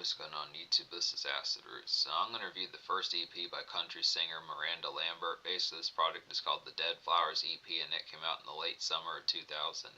discussion on YouTube. This is Acid Roots. So I'm going to review the first EP by country singer Miranda Lambert. Basically, this project is called the Dead Flowers EP, and it came out in the late summer of 2009.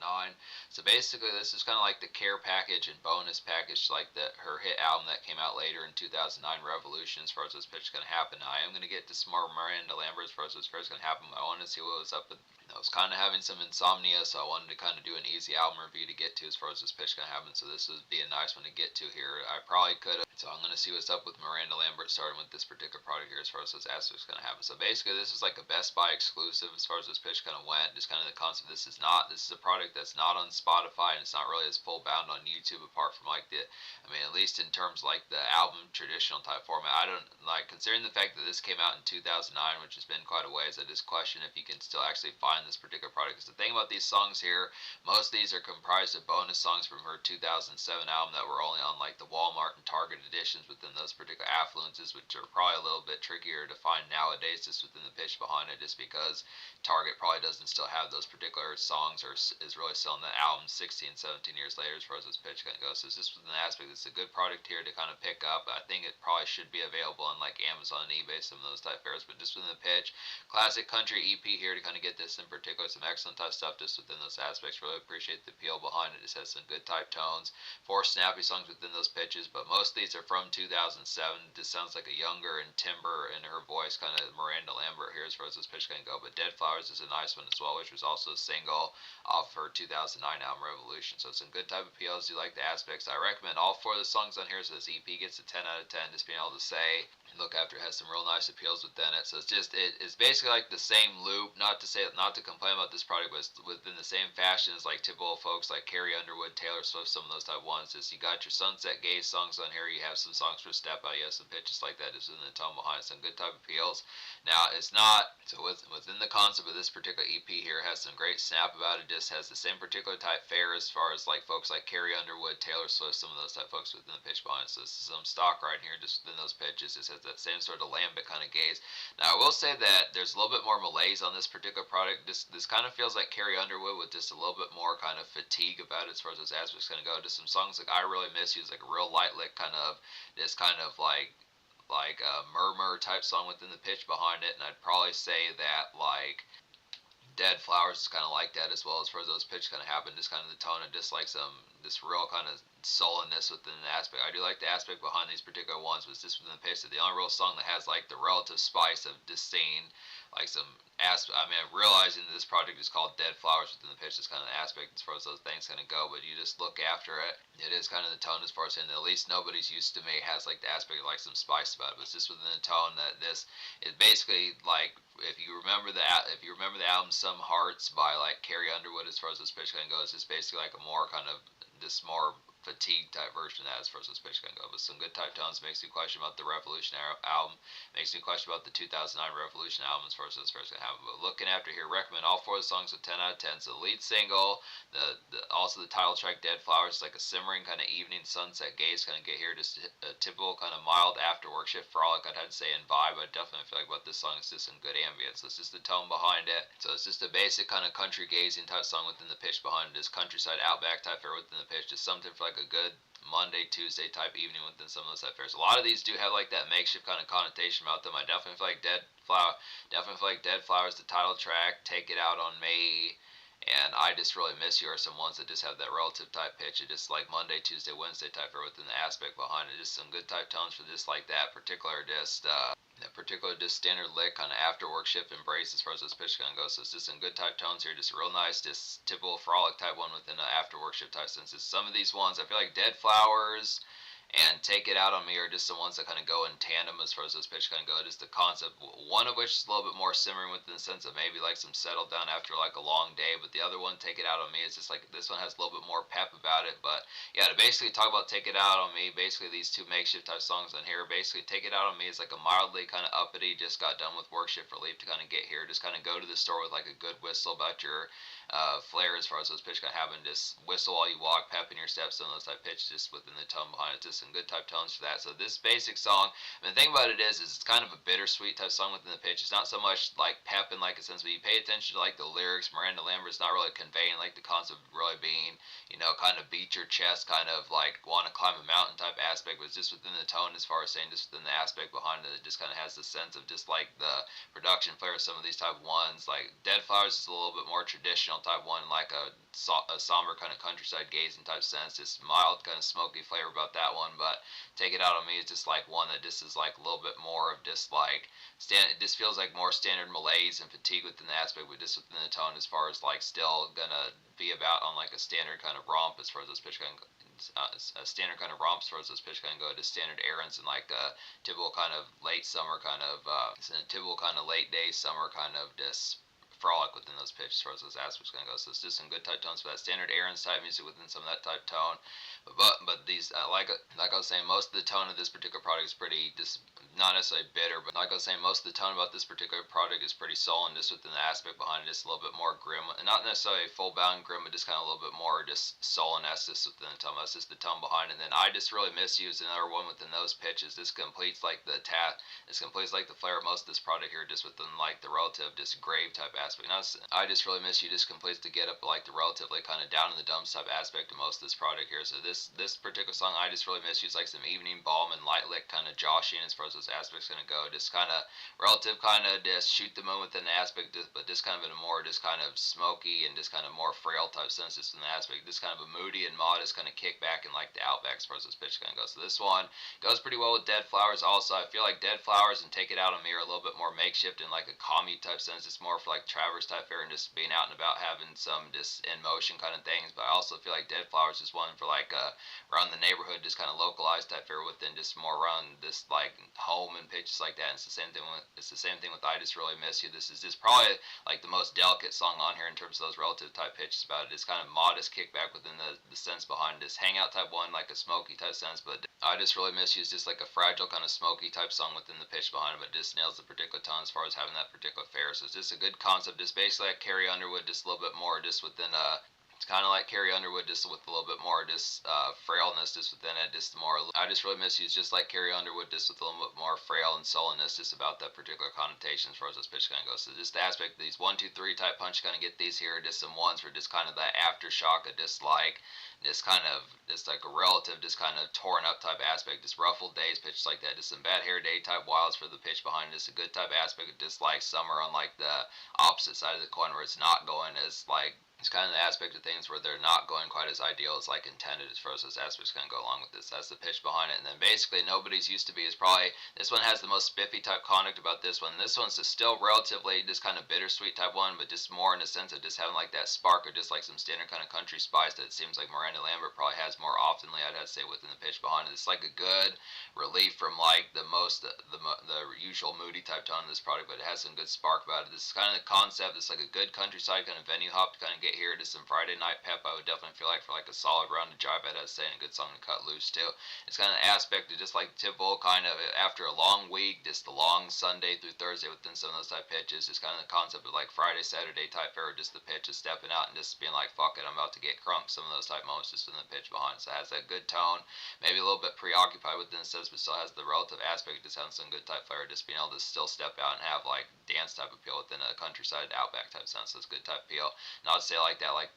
So basically, this is kind of like the care package and bonus package, like her hit album that came out later in 2009, Revolution. As far as this pitch is going to happen, I am going to get to some more Miranda Lambert as far as what's first going to happen. I wanted to see what was up with. I was kind of having some insomnia, so I wanted to kind of do an easy album review to get to as far as this pitch going to happen. So this would be a nice one to get to here. I probably could have. So I'm going to see what's up with Miranda Lambert starting with this particular product here as far as this aspect's going to happen. So basically this is like a Best Buy exclusive as far as this pitch kind of went. Just kind of the concept. This is a product that's not on Spotify, and it's not really as full bound on YouTube apart from like at least in terms like the album traditional type format. I don't like, considering the fact that this came out in 2009, which has been quite a ways, I just question if you can still actually find this particular product. Because the thing about these songs here, most of these are comprised of bonus songs from her 2007 album that were only on like the Walmart and Target editions within those particular affluences, which are probably a little bit trickier to find nowadays just within the pitch behind it, just because Target probably doesn't still have those particular songs or is really selling the album 16, 17 years later as far as this pitch kind of goes. So it's just within the aspect, it's a good product here to kind of pick up. I think it probably should be available on like Amazon and eBay, some of those type fairs, but just within the pitch, classic country EP here to kind of get this in particular, some excellent type stuff just within those aspects. Really appreciate the appeal behind it. Just has some good type tones, 4 snappy songs within those pitches, but most of these are from 2007. Just sounds like a younger and timbre in her voice, kind of Miranda Lambert here as far as this pitch can go. But Dead Flowers is a nice one as well, which was also a single off her 2009 album Revolution. So some good type appeals. Do you like the aspects? I recommend all 4 of the songs on here. So this EP gets a 10 out of 10. Just being able to say, look after, it has some real nice appeals within it. So it's basically like the same loop. Not to complain about this product, but it's within the same fashion as like typical folks like Carrie Underwood, Taylor Swift, some of those type ones. Just you got your Sunset Gaze songs on here. You have some songs for Step Out. You have some pitches like that just in the tone behind it. Some good type appeals. Now it's not so within the concept of this particular EP here, it has some great snap about it. Just has the same particular type fare as far as like folks like Carrie Underwood, Taylor Swift, some of those type folks within the pitch behind. So this is some stock right here just within those pitches. It has that same sort of Lambert kind of gaze. Now I will say that there's a little bit more malaise on this particular product. This kind of feels like Carrie Underwood with just a little bit more kind of fatigue about it as far as those aspects going to go. Just some songs like I Really Miss You is like a real light lick kind of this kind of like a murmur type song within the pitch behind it, and I'd probably say that like Dead Flowers is kind of like that as well as far as those pitches kind of happen. Just kind of the tone and just like this real kind of sullenness within the aspect. I do like the aspect behind these particular ones, but it's just within the pitch. The only real song that has like the relative spice of disdain, like some aspect. Realizing that this project is called Dead Flowers within the pitch is kind of the aspect as far as those things kind of go. But you just look after it, it is kind of the tone as far as saying that at least Nobody's Used to Me has like the aspect of like some spice about it. But it's just within the tone that this is basically like. If you remember the album Some Hearts by like Carrie Underwood as far as this pitch kind of goes, it's basically like a more kind of this more fatigue type version of that as far as this pitch can go. But some good type tones. Makes me question about the Revolution album. Makes me question about the 2009 Revolution album as far as this pitch can happen. But looking after here, recommend all 4 of the songs with 10 out of 10. So the lead single, also the title track Dead Flowers, is like a simmering kind of evening sunset gaze kind of get here. Just a typical kind of mild after work shift frolic, I'd have to say, in vibe. I definitely feel like about this song is just some good ambience. So it's just the tone behind it. So it's just a basic kind of country gazing type song within the pitch behind it. Just countryside outback type fare within the pitch. Just something for like a good Monday, Tuesday type evening within some of those type fairs. A lot of these do have like that makeshift kind of connotation about them. I definitely feel like Dead Flowers, the title track, Take It Out on Me, and I Just Really Miss You are some ones that just have that relative type pitch. It just like Monday, Tuesday, Wednesday type fare within the aspect behind it. Just some good type tones for just like that particular standard lick kind of after work shift embrace as far as this pitch kind of goes. So it's just some good type tones here, just real nice, just typical frolic type one within an after work shift type senses. Some of these ones I feel like Dead Flowers and Take It Out on Me are just the ones that kind of go in tandem as far as those pitches kind of go. Just the concept, one of which is a little bit more simmering within the sense of maybe like some settle down after like a long day, but the other one, Take It Out on Me, is just like this one has a little bit more pep about it. But yeah, to basically talk about Take It Out on Me, basically these 2 makeshift type songs on here, basically Take It Out on Me is like a mildly kind of uppity, just got done with work shift relief to kind of get here, just kind of go to the store with like a good whistle about your flair as far as those pitches kind of having just whistle while you walk, pep in your steps, some of those type pitches just within the tone behind it, just some good type tones for that. So this basic song, and the thing about it is it's kind of a bittersweet type song within the pitch. It's not so much like pep in like a sense, but you pay attention to like the lyrics. Miranda Lambert's not really conveying like the concept of really being, kind of beat your chest, kind of like want to climb a mountain type aspect, but it's just within the tone as far as saying just within the aspect behind it. It just kind of has the sense of just like the production flair of some of these type ones. Like Dead Flowers is a little bit more traditional type one, like a somber kind of countryside gazing type sense. Just mild kind of smoky flavor about that one, but Take It Out on Me is just like one that just is like a little bit more of just like it just feels like more standard malaise and fatigue within the aspect, but just within the tone as far as like still gonna be about on like a standard kind of romp as far as this pitch can a standard kind of romp as far as this pitch can go to standard errands and like a typical kind of late summer kind of typical kind of late day summer kind of just frolic within those pitches as far as those aspects going to go. So it's just some good type tones for that standard errands type music within some of that type tone. But these like I was saying, most of the tone of this particular product is pretty just not necessarily bitter, but like I was saying, most of the tone about this particular product is pretty sullen, just within the aspect behind it, just a little bit more grim, and not necessarily full bound grim, but just kind of a little bit more just sullen-esque just within the tone. That's just the tone behind it. And then I Just Really Miss You is another one within those pitches. This completes like the this completes like the flair of most of this product here, just within like the relative just grave type aspect. Now I Just Really Miss You just completes to get up like the relatively kind of down in the dumps type aspect of most of this product here. So this particular song, I Just Really Miss You, is like some evening balm and light lick kind of joshing as far as those aspects gonna go. Just kind of relative kind of just shoot the moon within the aspect, but just kind of in a more just kind of smoky and just kind of more frail type sense just in the aspect. Just kind of a moody and modest kind of kick back and like the outback as far as this pitch gonna go. So this one goes pretty well with Dead Flowers. Also, I feel like Dead Flowers and Take It Out on Me are a little bit more makeshift in like a commute type sense. It's more for like traverse type fare and just being out and about having some just in motion kind of things. But I also feel like Dead Flowers is one for like around the neighborhood, just kind of localized type fare within just more around this like home and pitches like that. And it's the same thing with I Just Really Miss You. This is just probably like the most delicate song on here in terms of those relative type pitches about it. It's kind of modest kickback within the sense behind this hangout type one, like a smoky type sense, but I Just Really Miss You is just like a fragile kind of smoky type song within the pitch behind it, but just nails the particular tone as far as having that particular fare. So it's just a good concept, just basically like Carrie Underwood, just a little bit more just within it's kind of like Carrie Underwood, just with a little bit more just frailness just within it. Just more, I Just Really Miss You is just like Carrie Underwood, just with a little bit more frail and sullenness, just about that particular connotation as far as this pitch kind of goes. So just the aspect of these 1, 2, 3 type punch, kind of get these here, just some ones for just kind of that aftershock of just like just kind of just like a relative just kind of torn up type aspect, just ruffled days pitches like that, just some bad hair day type wilds for the pitch behind it. Just a good type aspect of just like summer on like the opposite side of the coin where it's not going as like it's kind of the aspect of things where they're not going quite as ideal as like intended as far as those aspects kind of go along with this. That's the pitch behind it. And then basically Nobody's Used to Be is probably, this one has the most spiffy type conduct about this one. This one's just still relatively just kind of bittersweet type one, but just more in the sense of just having like that spark or just like some standard kind of country spice that it seems like Miranda Lambert probably has more oftenly, I'd have to say, within the pitch behind it. It's like a good relief from like the usual moody type tone of this product, but it has some good spark about it. This is kind of the concept. It's like a good countryside kind of venue hop to kind of get here to some Friday night pep. I would definitely feel like for like a solid round of jive, I'd say, and a good song to cut loose too. It's kind of the aspect of just like typical kind of after a long week, just the long Sunday through Thursday within some of those type pitches. Just kind of the concept of like Friday, Saturday type fare, just the pitch is stepping out and just being like, fuck it, I'm about to get crunk. Some of those type moments just in the pitch behind. So it has that good tone, maybe a little bit preoccupied within the sense, but still has the relative aspect of just having some good type flair, just being able to still step out and have like dance type appeal within a countryside outback type sense. So it's good type appeal. Not to say like that, like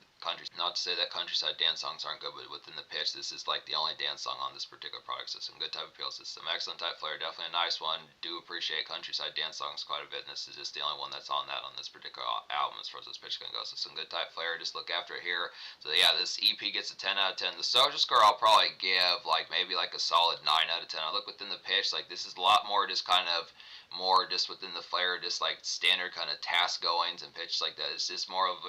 not to say that countryside dance songs aren't good, but within the pitch, this is like the only dance song on this particular product. So some good type appeal. So some excellent type flair. Definitely a nice one. Do appreciate countryside dance songs quite a bit, and this is just the only one that's on this particular album as far as this pitch can go. So some good type flair. Just look after it here. So yeah, this EP gets a 10 out of 10. The social score I'll probably give like maybe like a solid 9 out of 10. I look within the pitch, like this is a lot more just kind of more just within the flair, just like standard kind of task goings and pitches like that. It's just more of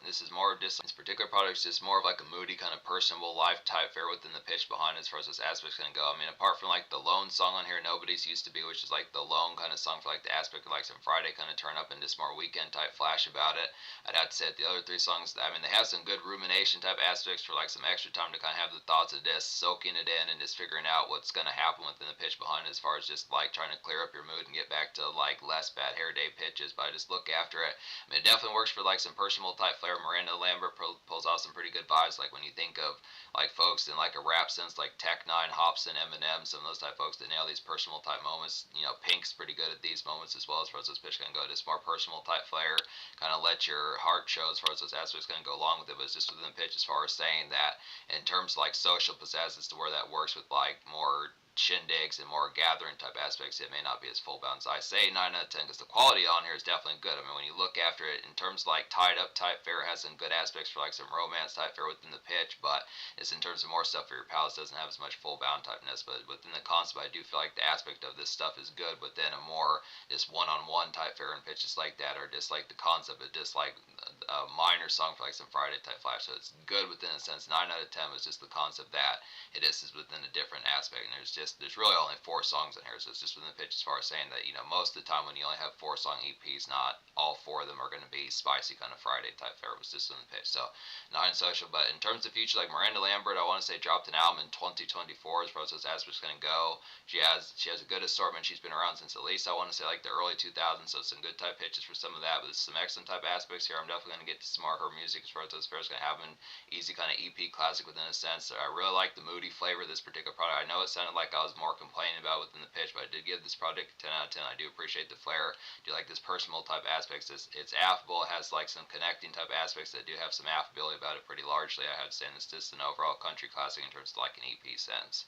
this is more just this particular product is just more of like a moody kind of personable life type fare within the pitch behind as far as those aspects can go. I mean, apart from like the lone song on here, Nobody's Used to Be, which is like the lone kind of song for like the aspect of like some Friday kind of turn up and just more weekend type flash about it. I'd have to say that the other 3 songs, I mean, they have some good rumination type aspects for like some extra time to kind of have the thoughts of this, soaking it in and just figuring out what's going to happen within the pitch behind it as far as just like trying to clear up your mood and get back to like less bad hair day pitches. But I just look after it. I mean, it definitely works for like some personal type flair. Miranda Lambert pulls off some pretty good vibes. Like when you think of like folks in like a rap sense, like Tech Nine, Hopsin, Eminem, some of those type folks that nail these personal type moments. You know, Pink's pretty good at these moments as well as far as those pitch can go. Just more personal type flair, kind of let your heart show as far as those aspects going to go along with it. But it's just within the pitch as far as saying that in terms of like social pizzazz as to where that works with like more shindigs and more gathering type aspects, it may not be as full bounds. I say 9 out of 10 because the quality on here is definitely good. I mean, when you look after it in terms of like tied up type fare, it has some good aspects for like some romance type fare within the pitch, but it's in terms of more stuff for your palates, doesn't have as much full bound typeness. But within the concept, I do feel like the aspect of this stuff is good within a more just one-on-one type fare and pitches like that, or just like the concept of just like a minor song for like some Friday type flash. So it's good within a sense. 9 out of 10 was just the concept that it is within a different aspect, and there's really only 4 songs in here, so it's just within the pitch as far as saying that, you know, most of the time when you only have 4 song EPs, not all 4 of them are going to be spicy kind of Friday type fare. It was just within the pitch, so not in social. But in terms of future, like Miranda Lambert, I want to say dropped an album in 2024 as far as those aspects going to go. She has a good assortment. She's been around since at least I want to say like the early 2000s, so some good type pitches for some of that, but some excellent type aspects here. I'm definitely going to get to some more of her music as far as those fairs going to have an easy kind of EP classic within a sense. I really like the moody flavor of this particular product. I know it sounded like I was more complaining about within the pitch, but I did give this product a 10 out of 10. I do appreciate the flair. I do like this personal type aspects. It's affable. It has like some connecting type aspects that do have some affability about it pretty largely. I have to say, and it's just an overall country classic in terms of like an EP sense.